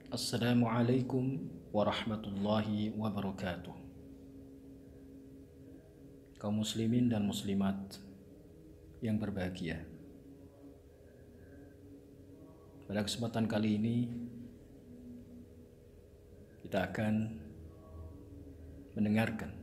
Assalamualaikum warahmatullahi wabarakatuh. Kaum muslimin dan muslimat yang berbahagia, pada kesempatan kali ini kita akan mendengarkan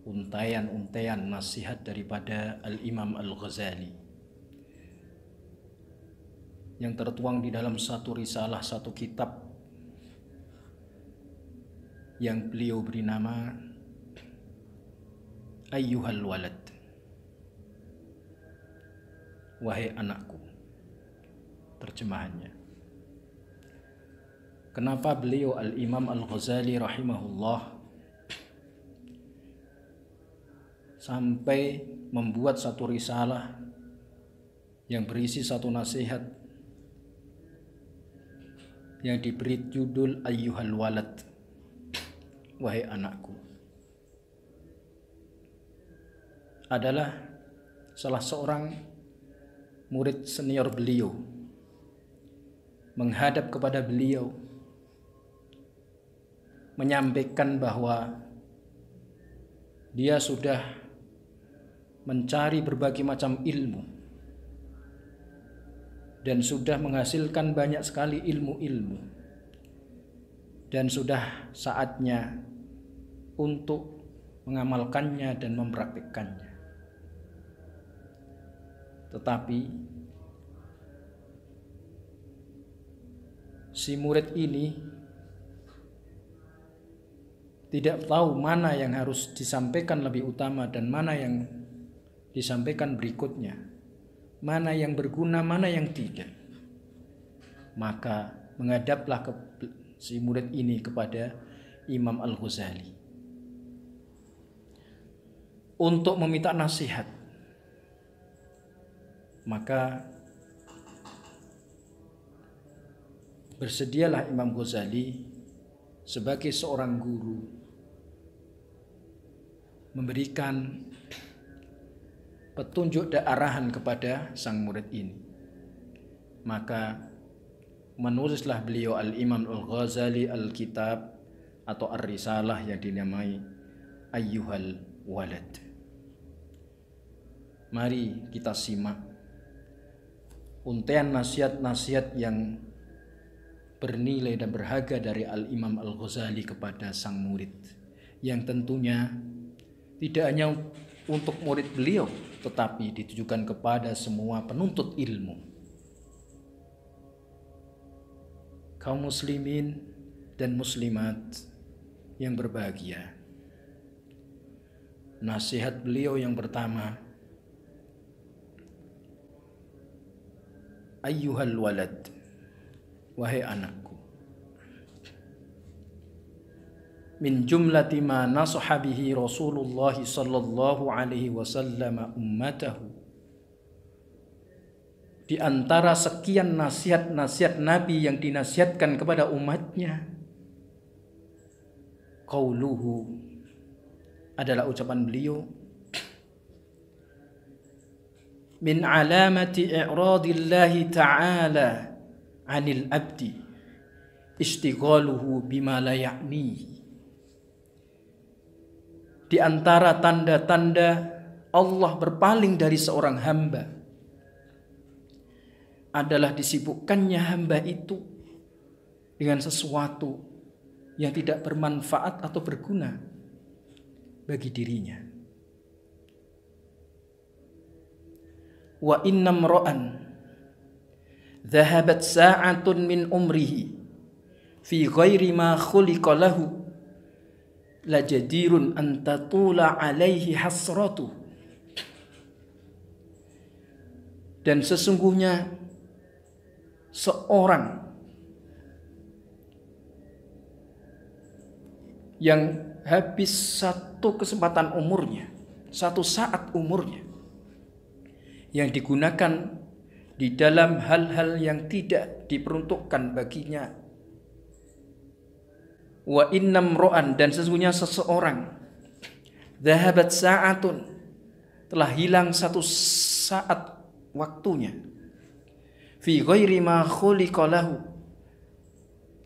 untaian-untaian nasihat daripada Al-Imam Al-Ghazali yang tertuang di dalam satu risalah, satu kitab yang beliau beri nama Ayyuhal Walad, wahai anakku. Terjemahannya, kenapa beliau Al-Imam Al-Ghazali rahimahullah sampai membuat satu risalah yang berisi satu nasihat yang diberi judul Ayyuhal Walad, wahai anakku, adalah salah seorang murid senior beliau menghadap kepada beliau menyampaikan bahwa dia sudah mencari berbagai macam ilmu dan sudah menghasilkan banyak sekali ilmu-ilmu, dan sudah saatnya untuk mengamalkannya dan mempraktikkannya. Tetapi si murid ini tidak tahu mana yang harus disampaikan lebih utama dan mana yang disampaikan berikutnya, mana yang berguna, mana yang tidak. Maka menghadaplah si murid ini kepada Imam Al-Ghazali untuk meminta nasihat. Maka bersedialah Imam Ghazali sebagai seorang guru memberikan petunjuk dan arahan kepada sang murid ini. Maka menulislah beliau Al-Imam Al-Ghazali Al-Kitab atau Ar-Risalah yang dinamai Ayyuhal Walad. Mari kita simak untaian nasihat-nasihat yang bernilai dan berharga dari Al-Imam Al-Ghazali kepada sang murid, yang tentunya tidak hanya untuk murid beliau, tetapi ditujukan kepada semua penuntut ilmu. Kaum muslimin dan muslimat yang berbahagia, nasihat beliau yang pertama, Ayyuhal Walad, wahai anakku. Min jumlati ma nasaha bihi Rasulullah sallallahu alaihi wasallam ummatahu, di antara sekian nasihat-nasihat Nabi yang dinasihatkan kepada umatnya, qauluhu, adalah ucapan beliau, min alamati i'radillahi ta'ala 'anil abdi ishtighaluhu bima la ya'ni. Di antara tanda-tanda Allah berpaling dari seorang hamba adalah disibukkannya hamba itu dengan sesuatu yang tidak bermanfaat atau berguna bagi dirinya. Wa innam ra'an dhahabat sa'atun min umrihi fi ghairi ma khuliqa lahu la jadirun an tatula alaihi hasratu. Dan sesungguhnya seorang yang habis satu kesempatan umurnya, satu saat umurnya, yang digunakan di dalam hal-hal yang tidak diperuntukkan baginya. Wa innam ro'an, dan sesungguhnya seseorang, dhahabat sa'atun, telah hilang satu saat waktunya, fi ghairi ma khuliqa lahu,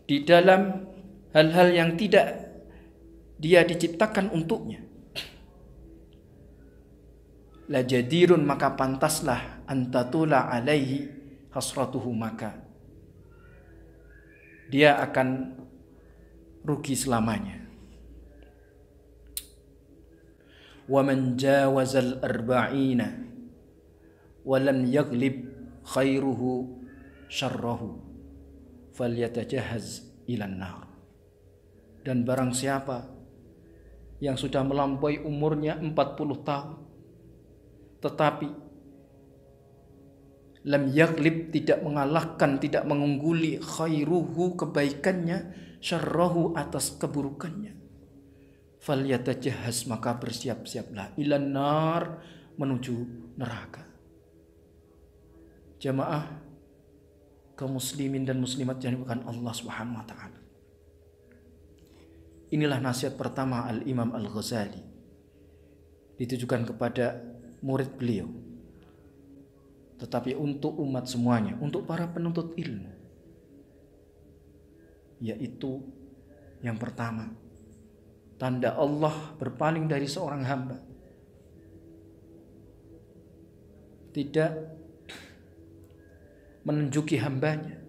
di dalam hal-hal yang tidak dia diciptakan untuknya, la jadirun, maka pantaslah antatula alaihi hasratuhu, maka dia akan rugi selamanya. Wa man jawazal arba'ina wa lam yaglib khairuhu syarrahu falyatajahhaz ilan nar. Dan barang siapa yang sudah melampaui umurnya 40 tahun tetapi lam yaglib, tidak mengalahkan, tidak mengungguli, khairuhu, kebaikannya, syarrahu, atas keburukannya, falyatajahhaz, maka bersiap-siaplah, ilan nar, menuju neraka. Jamaah kaum muslimin dan muslimat yang dimuliakan Allah Subhanahu wa taala. Inilah nasihat pertama Al-Imam Al-Ghazali, ditujukan kepada murid beliau, tetapi untuk umat semuanya, untuk para penuntut ilmu, yaitu yang pertama, tanda Allah berpaling dari seorang hamba tidak menunjuki hambanya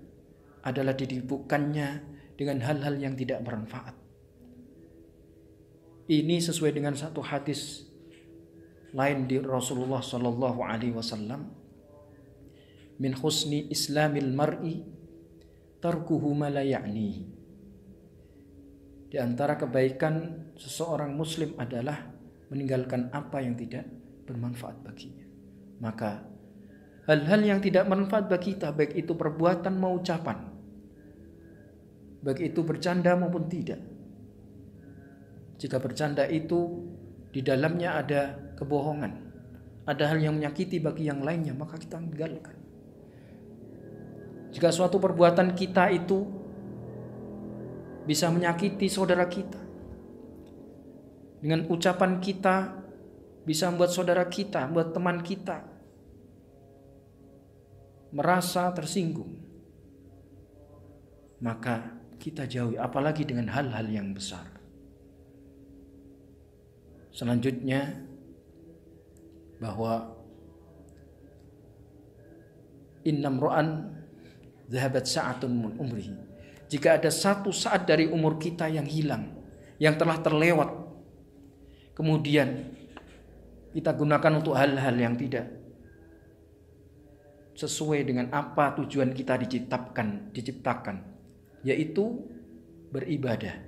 adalah didibukkannya dengan hal-hal yang tidak bermanfaat. Ini sesuai dengan satu hadis lain di Rasulullah Sallallahu Alaihi Wasallam, min husni islamil mar'i tarkuhu ma la ya'nihi. Di antara kebaikan seseorang muslim adalah meninggalkan apa yang tidak bermanfaat baginya. Maka hal-hal yang tidak bermanfaat bagi kita, baik itu perbuatan maupun ucapan, baik itu bercanda maupun tidak. Jika bercanda itu di dalamnya ada kebohongan, ada hal yang menyakiti bagi yang lainnya, maka kita tinggalkan. Jika suatu perbuatan kita itu bisa menyakiti saudara kita, dengan ucapan kita bisa membuat saudara kita, membuat teman kita merasa tersinggung, maka kita jauhi, apalagi dengan hal-hal yang besar. Selanjutnya, bahwa innam ro'an zahabat sa'atun min umrihi, jika ada satu saat dari umur kita yang hilang, yang telah terlewat, kemudian kita gunakan untuk hal-hal yang tidak sesuai dengan apa tujuan kita diciptakan, yaitu beribadah.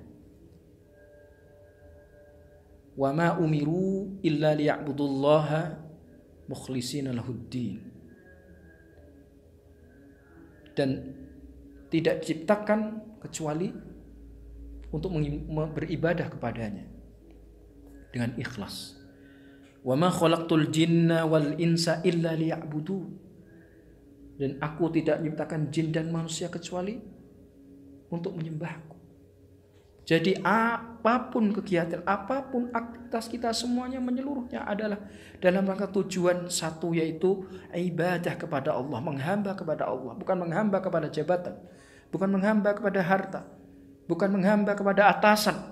Wa ma umiru illa liya'budullaha mukhlishina lahuddin. Dan tidak diciptakan kecuali untuk beribadah kepadanya dengan ikhlas. Wa ma khalaqtul jinna wal insa illa liya'budun. Dan aku tidak menciptakan jin dan manusia kecuali untuk menyembahku. Jadi apapun kegiatan, apapun aktivitas kita, semuanya menyeluruhnya adalah dalam rangka tujuan satu, yaitu ibadah kepada Allah, menghamba kepada Allah, bukan menghamba kepada jabatan, bukan menghamba kepada harta, bukan menghamba kepada atasan,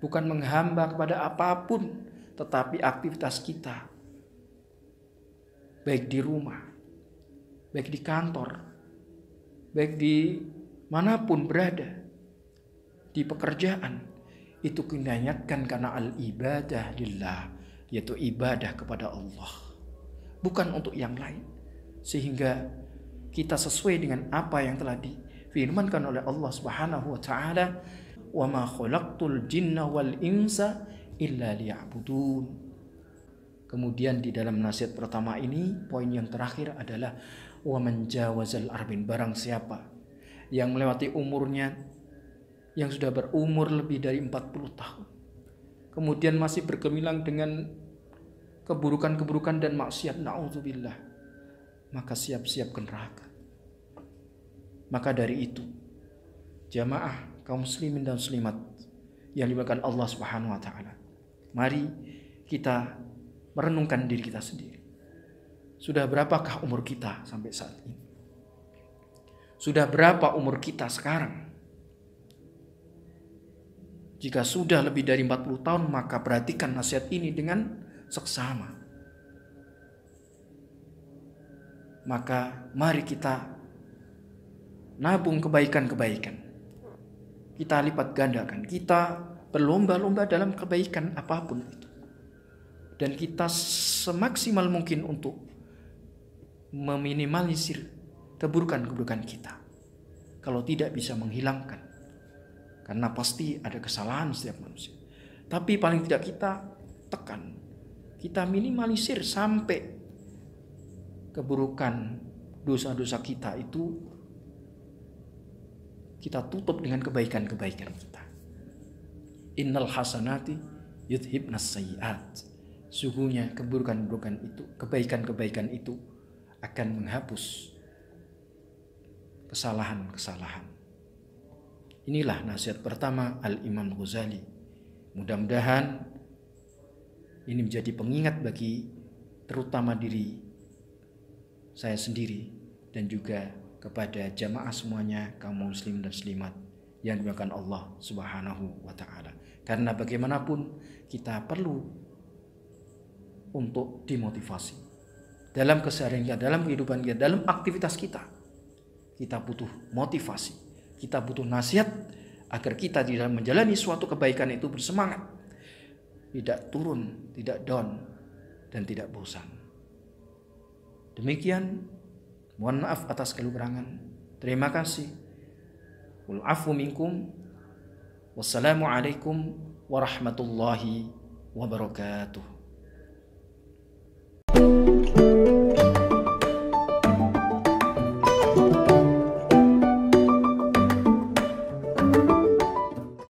bukan menghamba kepada apapun, tetapi aktivitas kita, baik di rumah, baik di kantor, baik di manapun berada, di pekerjaan, itu kita niatkan karena al-ibadah lillah, yaitu ibadah kepada Allah, bukan untuk yang lain. Sehingga kita sesuai dengan apa yang telah difirmankan oleh Allah Subhanahu wa taala, wa ma khalaqtul jinna wal insa illa liya'budun. Kemudian di dalam nasihat pertama ini, poin yang terakhir adalah wa man jawazal arbin, barang siapa yang melewati umurnya, yang sudah berumur lebih dari 40 tahun, kemudian masih bergemilang dengan keburukan-keburukan dan maksiat, na'udzubillah, maka siap-siap ke neraka. Maka dari itu, jamaah kaum muslimin dan muslimat yang dimuliakan Allah Subhanahu wa taala, mari kita merenungkan diri kita sendiri. Sudah berapakah umur kita sampai saat ini? Sudah berapa umur kita sekarang? Jika sudah lebih dari 40 tahun, maka perhatikan nasihat ini dengan seksama. Maka mari kita nabung kebaikan-kebaikan. Kita lipat gandakan. Kita berlomba-lomba dalam kebaikan apapun itu. Dan kita semaksimal mungkin untuk meminimalisir keburukan-keburukan kita. Kalau tidak bisa menghilangkan. Karena pasti ada kesalahan setiap manusia. Tapi paling tidak kita tekan. Kita minimalisir sampai keburukan dosa-dosa kita itu kita tutup dengan kebaikan-kebaikan kita. Innal hasanati yudhibnas sayyi'at. Sungguhnya keburukan-keburukan itu, kebaikan-kebaikan itu akan menghapus kesalahan-kesalahan. Inilah nasihat pertama Al-Imam Ghazali. Mudah-mudahan ini menjadi pengingat bagi terutama diri saya sendiri dan juga kepada jamaah semuanya, kaum muslim dan muslimat yang dimuliakan Allah Subhanahu wa taala. Karena bagaimanapun kita perlu untuk dimotivasi dalam keseharian kita, dalam kehidupan kita, dalam aktivitas kita. Kita butuh motivasi, kita butuh nasihat agar kita di dalam menjalani suatu kebaikan itu bersemangat, tidak turun, tidak down, dan tidak bosan. Demikian, mohon maaf atas kekurangan. Terima kasih. Wal afu minkum. Wassalamualaikum warahmatullahi wabarakatuh.